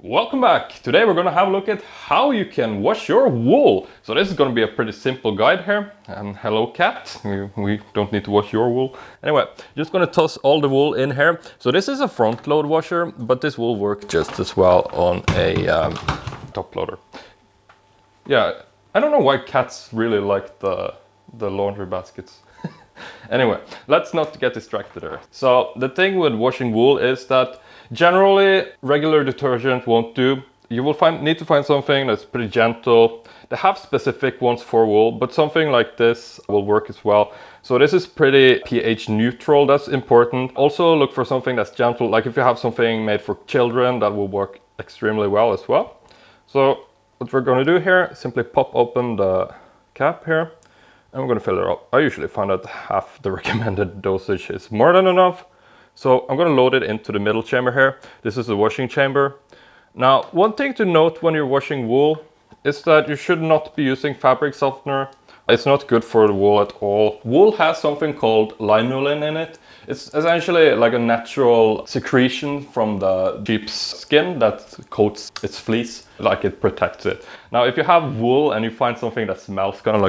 Welcome back! Today we're gonna have a look at how you can wash your wool. So this is gonna be a pretty simple guide here. And hello cat, we don't need to wash your wool. Anyway, just gonna toss all the wool in here. So this is a front load washer, but this will work just as well on a top loader. Yeah, I don't know why cats really like the laundry baskets. Anyway, let's not get distracted there. So the thing with washing wool is that generally regular detergent won't do. You will need to find something that's pretty gentle. They have specific ones for wool, but something like this will work as well. So this is pretty pH neutral, that's important. Also look for something that's gentle, like if you have something made for children, that will work extremely well as well. So what we're going to do here, simply pop open the cap here. And we're going to fill it up. I usually find that half the recommended dosage is more than enough. So I'm going to load it into the middle chamber here. This is the washing chamber. Now, one thing to note when you're washing wool is that you should not be using fabric softener. It's not good for the wool at all. Wool has something called linolene in it. It's essentially like a natural secretion from the sheep's skin that coats its fleece, like it protects it. Now, if you have wool and you find something that smells kind of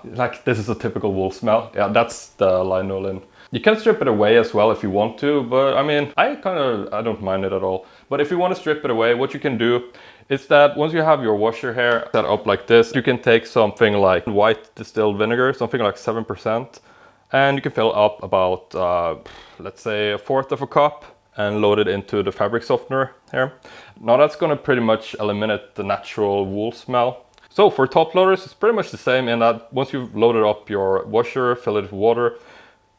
like this is a typical wool smell, yeah, that's the linolene. You can strip it away as well if you want to, but I mean, I don't mind it at all. But if you want to strip it away, what you can do is that once you have your washer here set up like this, you can take something like white distilled vinegar, something like 7%, and you can fill up about, let's say, 1/4 of a cup and load it into the fabric softener here. Now that's going to pretty much eliminate the natural wool smell. So for top loaders, it's pretty much the same in that once you've loaded up your washer, fill it with water,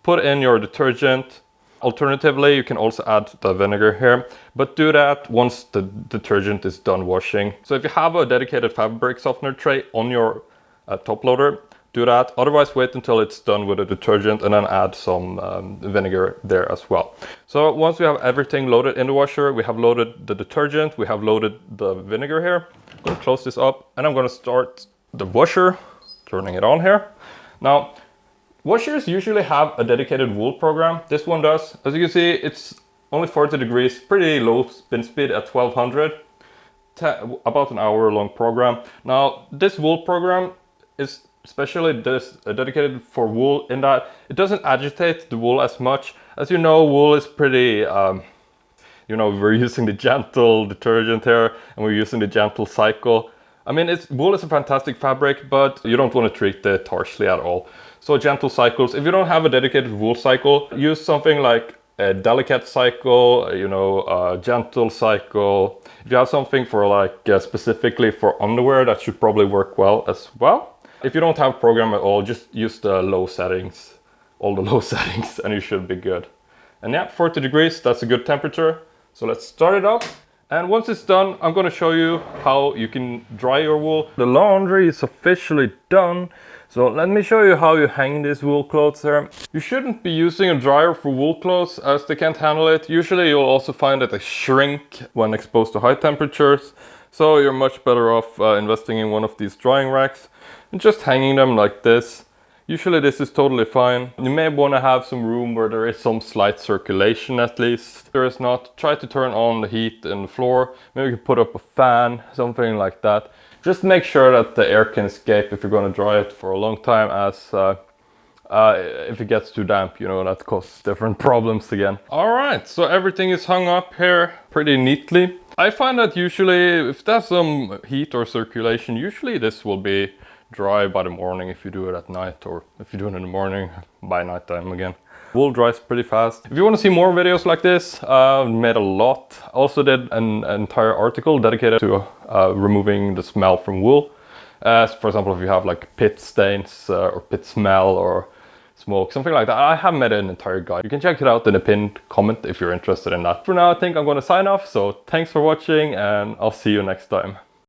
put in your detergent. Alternatively, you can also add the vinegar here, but do that once the detergent is done washing. So if you have a dedicated fabric softener tray on your top loader, do that. Otherwise, wait until it's done with the detergent and then add some vinegar there as well. So once we have everything loaded in the washer, we have loaded the detergent, we have loaded the vinegar here. I'm going to close this up and I'm going to start the washer, turning it on here. Now, washers usually have a dedicated wool program. This one does. As you can see, it's only 40 degrees, pretty low spin speed at 1200. About an hour long program. Now, this wool program is especially dedicated for wool in that it doesn't agitate the wool as much. As you know, wool is pretty, we're using the gentle detergent here and we're using the gentle cycle. I mean, wool is a fantastic fabric, but you don't want to treat it harshly at all. So gentle cycles, if you don't have a dedicated wool cycle, use something like a delicate cycle, a gentle cycle. If you have something for specifically for underwear, that should probably work well as well. If you don't have a program at all, just use the low settings, all the low settings, and you should be good. And yeah, 40 degrees, that's a good temperature. So let's start it up. And once it's done, I'm going to show you how you can dry your wool. The laundry is officially done. So let me show you how you hang these wool clothes here. You shouldn't be using a dryer for wool clothes as they can't handle it. Usually you'll also find that they shrink when exposed to high temperatures. So you're much better off investing in one of these drying racks and just hanging them like this. Usually this is totally fine. You may want to have some room where there is some slight circulation at least. If there is not, try to turn on the heat in the floor. Maybe you can put up a fan, something like that. Just make sure that the air can escape if you're going to dry it for a long time, as if it gets too damp, that causes different problems again. Alright, so everything is hung up here pretty neatly. I find that usually if there's some heat or circulation, usually this will be dry by the morning if you do it at night, or if you do it in the morning by nighttime again. Wool dries pretty fast. If you want to see more videos like this, I've made a lot. I also did an entire article dedicated to removing the smell from wool. For example, if you have like pit stains or pit smell or smoke, something like that. I have made an entire guide. You can check it out in the pinned comment if you're interested in that. For now, I think I'm going to sign off. So thanks for watching and I'll see you next time.